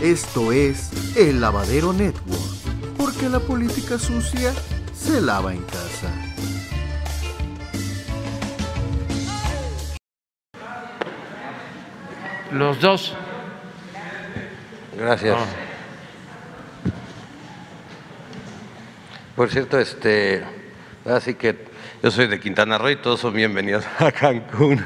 Esto es El Lavadero Network, porque la política sucia se lava en casa. Los dos. Gracias. Por cierto, así que yo soy de Quintana Roo y todos son bienvenidos a Cancún.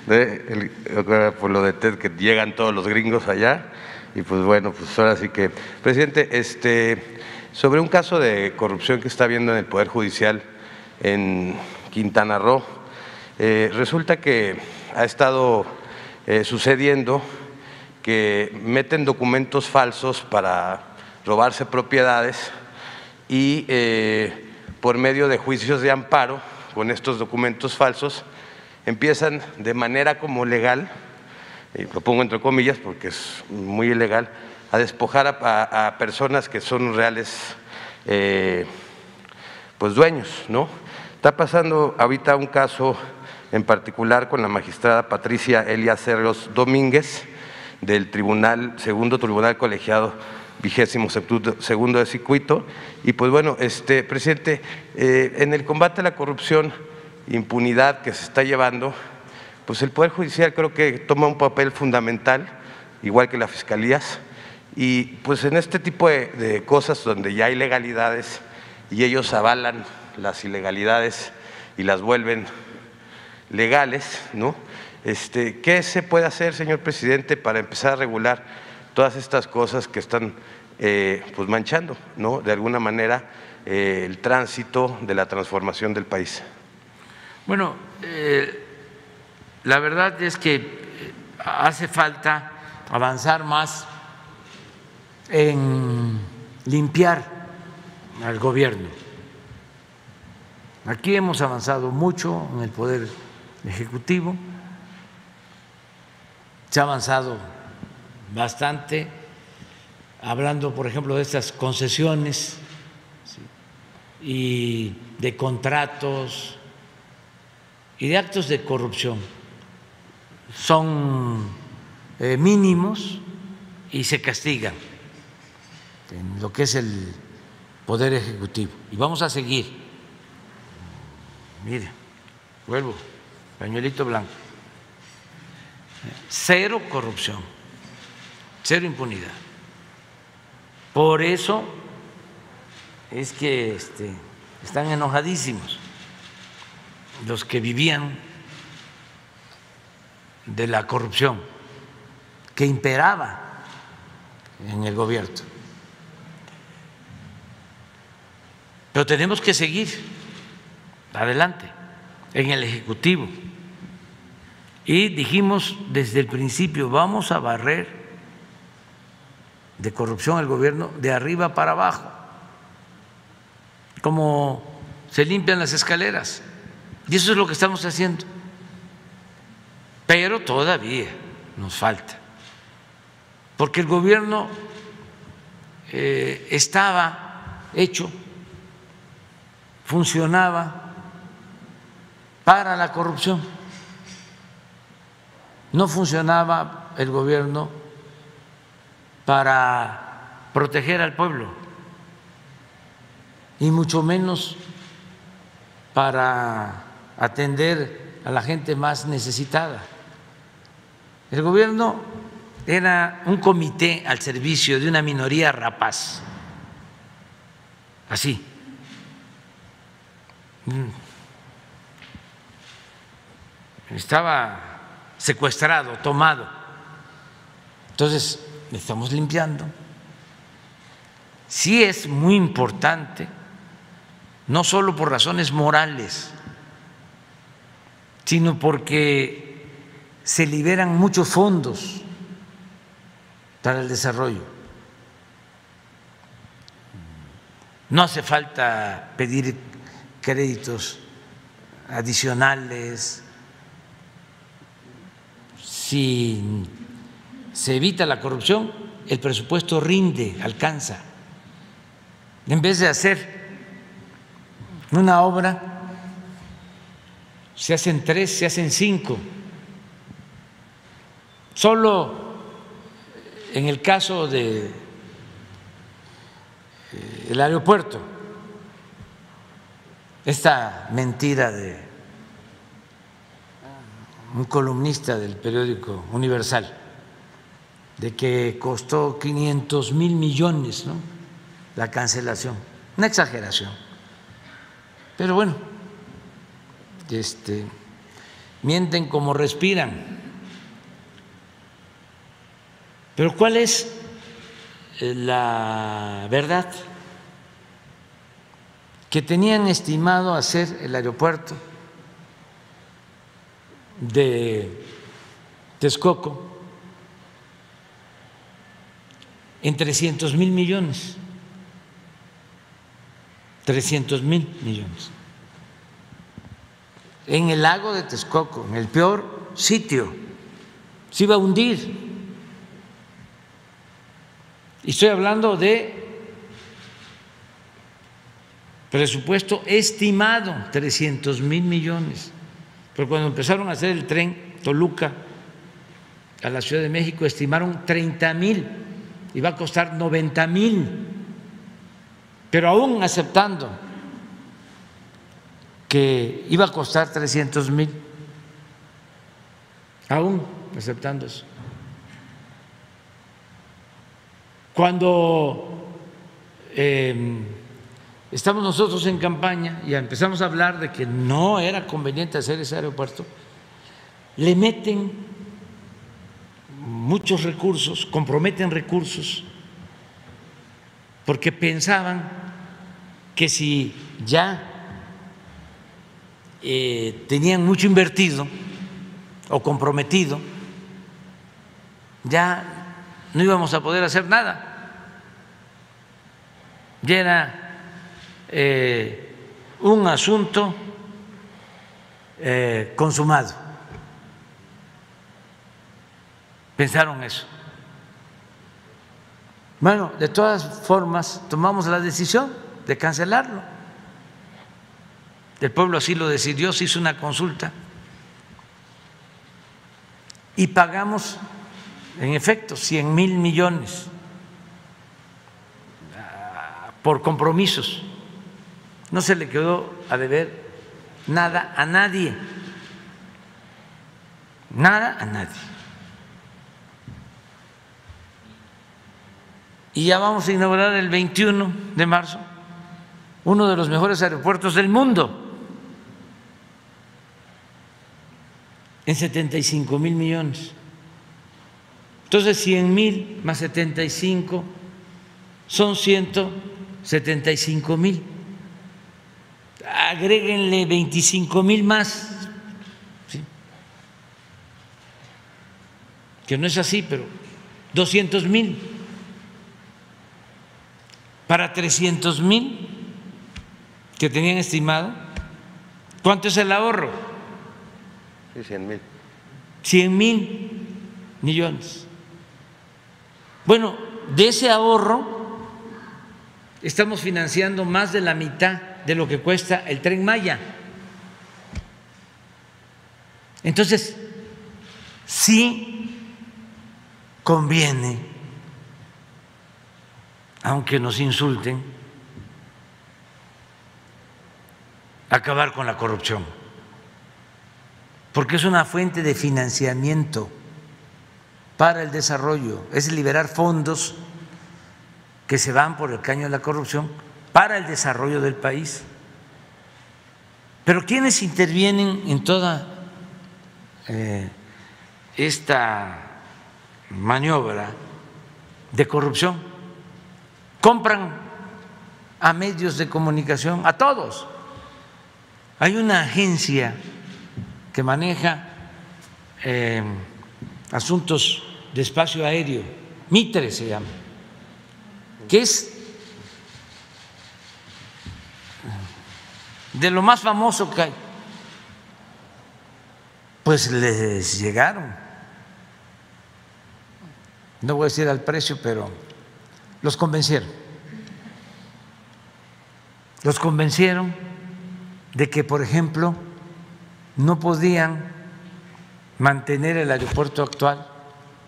Por lo de TED, que llegan todos los gringos allá. Y pues bueno, pues ahora sí que, presidente, sobre un caso de corrupción que está habiendo en el Poder Judicial en Quintana Roo, resulta que ha estado sucediendo que meten documentos falsos para robarse propiedades y por medio de juicios de amparo con estos documentos falsos empiezan de manera como legal, y lo pongo entre comillas porque es muy ilegal, a despojar a personas que son reales pues dueños, ¿no? Está pasando ahorita un caso en particular con la magistrada Patricia Elia Cerros Domínguez del Segundo Tribunal Colegiado 22º de Circuito. Y pues bueno, presidente, en el combate a la corrupción, impunidad que se está llevando, pues el Poder Judicial creo que toma un papel fundamental, igual que las fiscalías, y pues en este tipo de cosas donde ya hay ilegalidades y ellos avalan las ilegalidades y las vuelven legales, ¿no? ¿Qué se puede hacer, señor presidente, para empezar a regular todas estas cosas que están pues manchando, ¿no?, de alguna manera el tránsito de la transformación del país? Bueno, la verdad es que hace falta avanzar más en limpiar al gobierno. Aquí hemos avanzado mucho en el Poder Ejecutivo, se ha avanzado bastante, hablando, por ejemplo, de estas concesiones, ¿sí?, y de contratos y de actos de corrupción. Son mínimos y se castigan en lo que es el Poder Ejecutivo. Y vamos a seguir. Mire, vuelvo, pañuelito blanco. Cero corrupción, cero impunidad. Por eso es que están enojadísimos los que vivían de la corrupción que imperaba en el gobierno. Pero tenemos que seguir adelante en el Ejecutivo. Y dijimos desde el principio, vamos a barrer de corrupción al gobierno de arriba para abajo, como se limpian las escaleras. Y eso es lo que estamos haciendo. Pero todavía nos falta, porque el gobierno estaba hecho, funcionaba para la corrupción. No funcionaba el gobierno para proteger al pueblo, y mucho menos para atender a la gente más necesitada. El gobierno era un comité al servicio de una minoría rapaz, así. Estaba secuestrado, tomado. Entonces, estamos limpiando. Sí es muy importante, no solo por razones morales, sino porque se liberan muchos fondos para el desarrollo. No hace falta pedir créditos adicionales. Si se evita la corrupción, el presupuesto rinde, alcanza. En vez de hacer una obra, se hacen 3, se hacen 5. Solo en el caso de el aeropuerto, esta mentira de un columnista del periódico Universal de que costó 500,000 millones, ¿no?, la cancelación, una exageración. Pero bueno, mienten como respiran. Pero ¿cuál es la verdad? Que tenían estimado hacer el aeropuerto de Texcoco en 300,000 millones. 300,000 millones. En el lago de Texcoco, en el peor sitio, se iba a hundir. Y estoy hablando de presupuesto estimado, 300,000 millones. Pero cuando empezaron a hacer el tren Toluca a la Ciudad de México, estimaron 30,000, iba a costar 90,000. Pero aún aceptando que iba a costar 300,000, aún aceptando eso, cuando estamos nosotros en campaña y empezamos a hablar de que no era conveniente hacer ese aeropuerto, le meten muchos recursos, comprometen recursos, porque pensaban que si ya tenían mucho invertido o comprometido, ya no íbamos a poder hacer nada. Ya era un asunto consumado. Pensaron eso. Bueno, de todas formas, tomamos la decisión de cancelarlo. El pueblo así lo decidió, se hizo una consulta y pagamos, en efecto, 100,000 millones por compromisos. No se le quedó a deber nada a nadie, nada a nadie. Y ya vamos a inaugurar el 21 de marzo uno de los mejores aeropuertos del mundo, en 75,000 millones. Entonces 100,000 más 75 son 175,000. Agréguenle 25,000 más, ¿sí?, que no es así, pero 200,000 para 300,000 que tenían estimado. ¿Cuánto es el ahorro? Sí, 100,000. 100,000 millones. Bueno, de ese ahorro estamos financiando más de la mitad de lo que cuesta el Tren Maya. Entonces, sí conviene, aunque nos insulten, acabar con la corrupción, porque es una fuente de financiamiento para el desarrollo, es liberar fondos que se van por el caño de la corrupción para el desarrollo del país. Pero ¿quiénes intervienen en toda esta maniobra de corrupción? Compran a medios de comunicación, a todos. Hay una agencia que maneja asuntos de espacio aéreo, Mitre se llama, que es de lo más famoso que hay. Pues les llegaron, no voy a decir al precio, pero los convencieron. Los convencieron de que, por ejemplo, no podían mantener el aeropuerto actual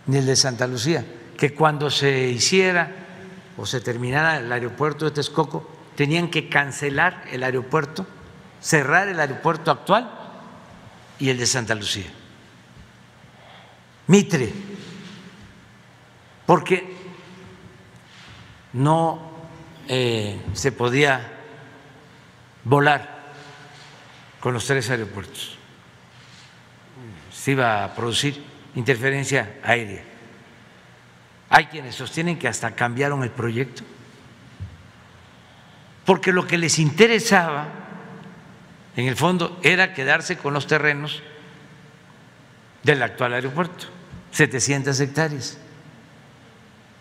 ni el de Santa Lucía, que cuando se hiciera o se terminara el aeropuerto de Texcoco, tenían que cancelar el aeropuerto, cerrar el aeropuerto actual y el de Santa Lucía, Mitre, porque no se podía volar con los tres aeropuertos, se iba a producir interferencia aérea. Hay quienes sostienen que hasta cambiaron el proyecto, porque lo que les interesaba, en el fondo, era quedarse con los terrenos del actual aeropuerto, 700 hectáreas,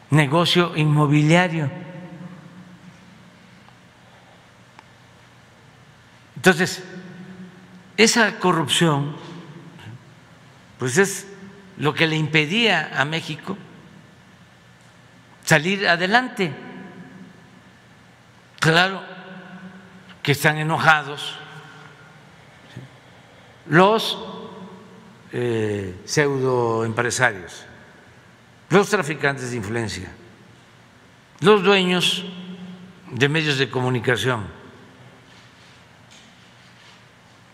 negocio inmobiliario. Entonces, esa corrupción, pues es lo que le impedía a México salir adelante. Claro que están enojados los pseudoempresarios, los traficantes de influencia, los dueños de medios de comunicación,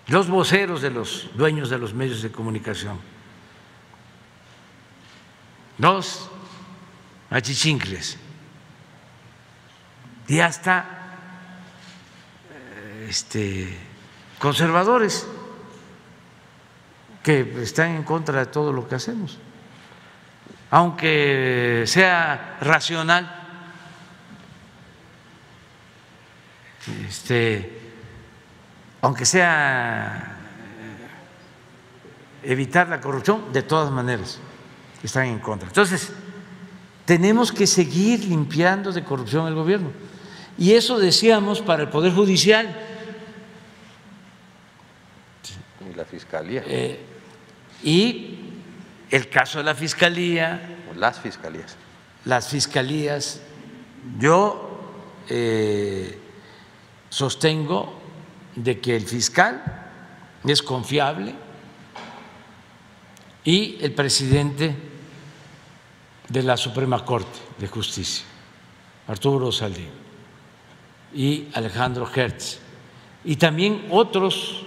los voceros de los dueños de los medios de comunicación, los achichincles y hasta conservadores que están en contra de todo lo que hacemos, aunque sea racional, aunque sea evitar la corrupción, de todas maneras están en contra. Entonces, tenemos que seguir limpiando de corrupción el gobierno. Y eso decíamos para el Poder Judicial. Y la Fiscalía. Y el caso de la Fiscalía. Las fiscalías. Las fiscalías. Yo sostengo de que el fiscal es confiable y el presidente de la Suprema Corte de Justicia, Arturo Saldívar, y Alejandro Hertz, y también otros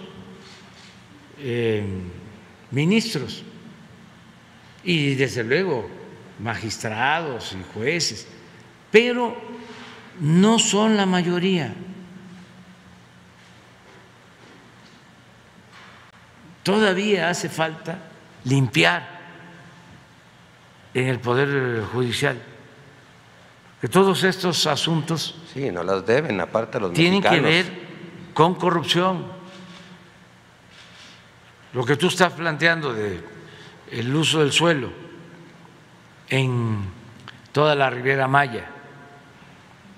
ministros, y desde luego magistrados y jueces, pero no son la mayoría. Todavía hace falta limpiar en el Poder Judicial, que todos estos asuntos sí, no las deben, aparte los tienen mexicanos. que ver con corrupción. Lo que tú estás planteando de el uso del suelo en toda la Riviera Maya,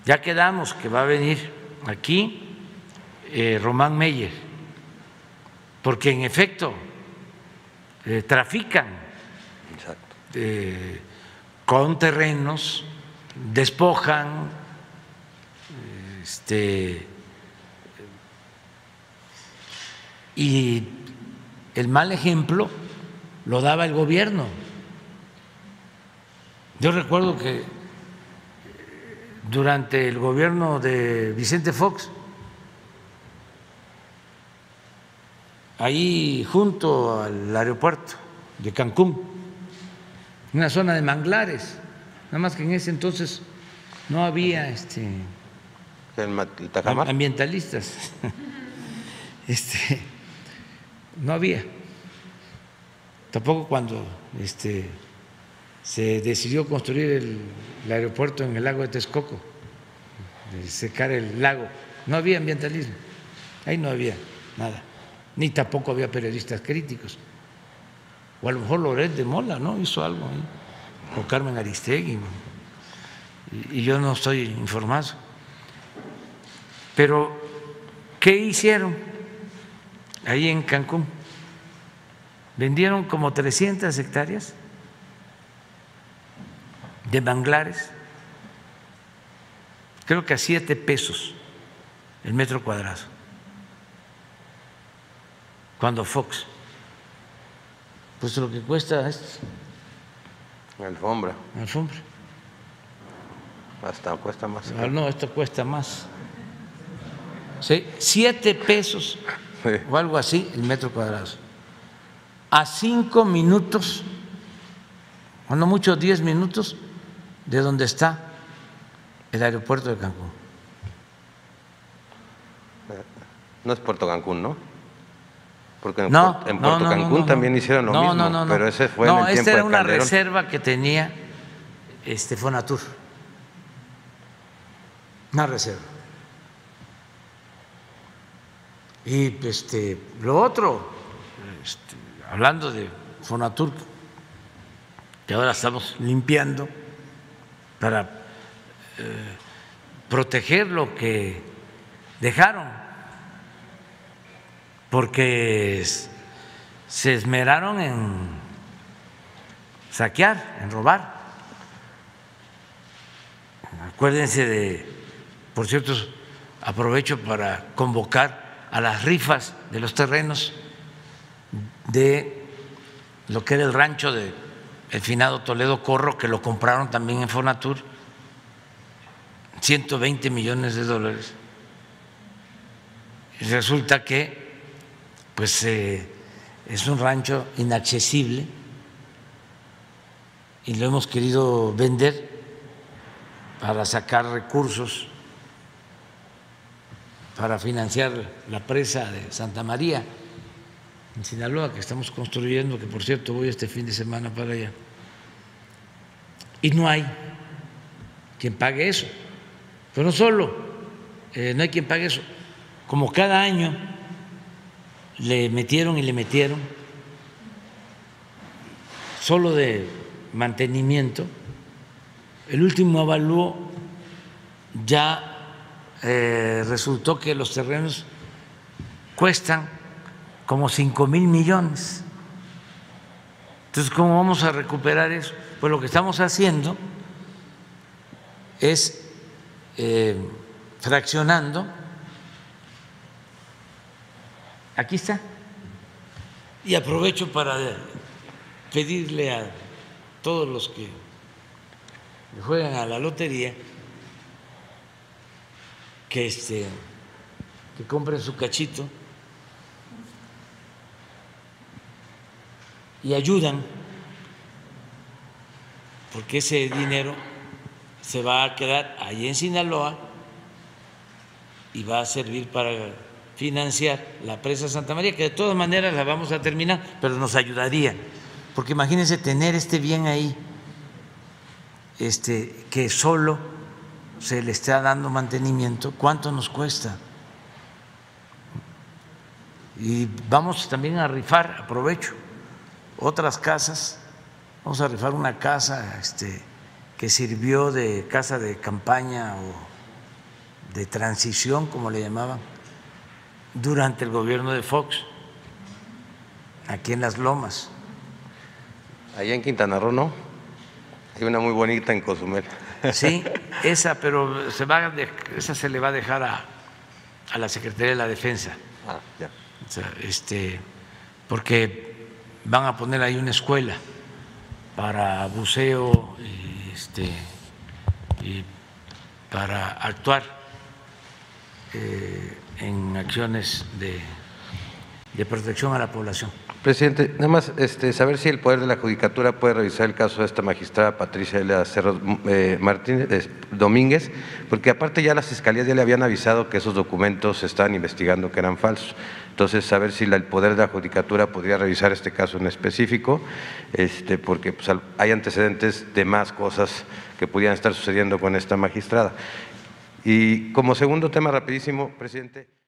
ya quedamos que va a venir aquí Román Meyer, porque en efecto trafican con terrenos, despojan, y el mal ejemplo lo daba el gobierno. Yo recuerdo que durante el gobierno de Vicente Fox, ahí junto al aeropuerto de Cancún, una zona de manglares, nada más que en ese entonces no había ambientalistas, no había, tampoco cuando se decidió construir el aeropuerto en el lago de Texcoco, de secar el lago, no había ambientalismo, ahí no había nada, ni tampoco había periodistas críticos. O a lo mejor Loret de Mola, ¿no? Hizo algo ahí, o Carmen Aristegui, y yo no estoy informado. Pero, ¿qué hicieron ahí en Cancún? Vendieron como 300 hectáreas de manglares, creo que a 7 pesos el metro cuadrado, cuando Fox, pues lo que cuesta es Alfombra. Alfombra. Hasta cuesta más. No, esto cuesta más. ¿Sí? 7 pesos Sí. o algo así el metro cuadrado. A 5 minutos, cuando mucho 10 minutos, de donde está el aeropuerto de Cancún. No es Puerto Cancún, ¿no? Porque en No, Puerto Cancún también hicieron lo mismo, pero ese fue en el tiempo esta era de una Calderón. reserva que tenía Fonatur. Una reserva. Y lo otro, hablando de Fonatur, que ahora estamos limpiando para proteger lo que dejaron, porque se esmeraron en saquear, en robar. Acuérdense por cierto, aprovecho para convocar a las rifas de los terrenos de lo que era el rancho de el finado Toledo Corro, que lo compraron también en Fonatur, $120 millones. Y resulta que pues es un rancho inaccesible y lo hemos querido vender para sacar recursos para financiar la presa de Santa María en Sinaloa, que estamos construyendo, que por cierto voy este fin de semana para allá. Y no hay quien pague eso. Pero no solo no hay quien pague eso, como cada año le metieron solo de mantenimiento, el último avalúo ya resultó que los terrenos cuestan como 5,000 millones. Entonces, ¿cómo vamos a recuperar eso? Pues lo que estamos haciendo es fraccionando. Aquí está. Y aprovecho para pedirle a todos los que juegan a la lotería que compren su cachito y ayudan, porque ese dinero se va a quedar allí en Sinaloa y va a servir para financiar la presa Santa María, que de todas maneras la vamos a terminar, pero nos ayudaría, porque imagínense tener bien ahí, que solo se le está dando mantenimiento, ¿cuánto nos cuesta? Y vamos también a rifar, aprovecho, otras casas. Vamos a rifar una casa que sirvió de casa de campaña o de transición, como le llamaban, durante el gobierno de Fox, aquí en Las Lomas. Allá en Quintana Roo, ¿no? Hay una muy bonita en Cozumel. Sí, pero esa se le va a dejar a la Secretaría de la Defensa. Ah, ya. O sea, porque van a poner ahí una escuela para buceo y para actuar en acciones de protección a la población. Presidente, nada más saber si el Poder de la Judicatura puede revisar el caso de esta magistrada Patricia Elia Cerros Domínguez, porque aparte ya las fiscalías ya le habían avisado que esos documentos se estaban investigando que eran falsos. Entonces, saber si el Poder de la Judicatura podría revisar este caso en específico, porque pues, hay antecedentes de más cosas que pudieran estar sucediendo con esta magistrada. Y como segundo tema rapidísimo, presidente.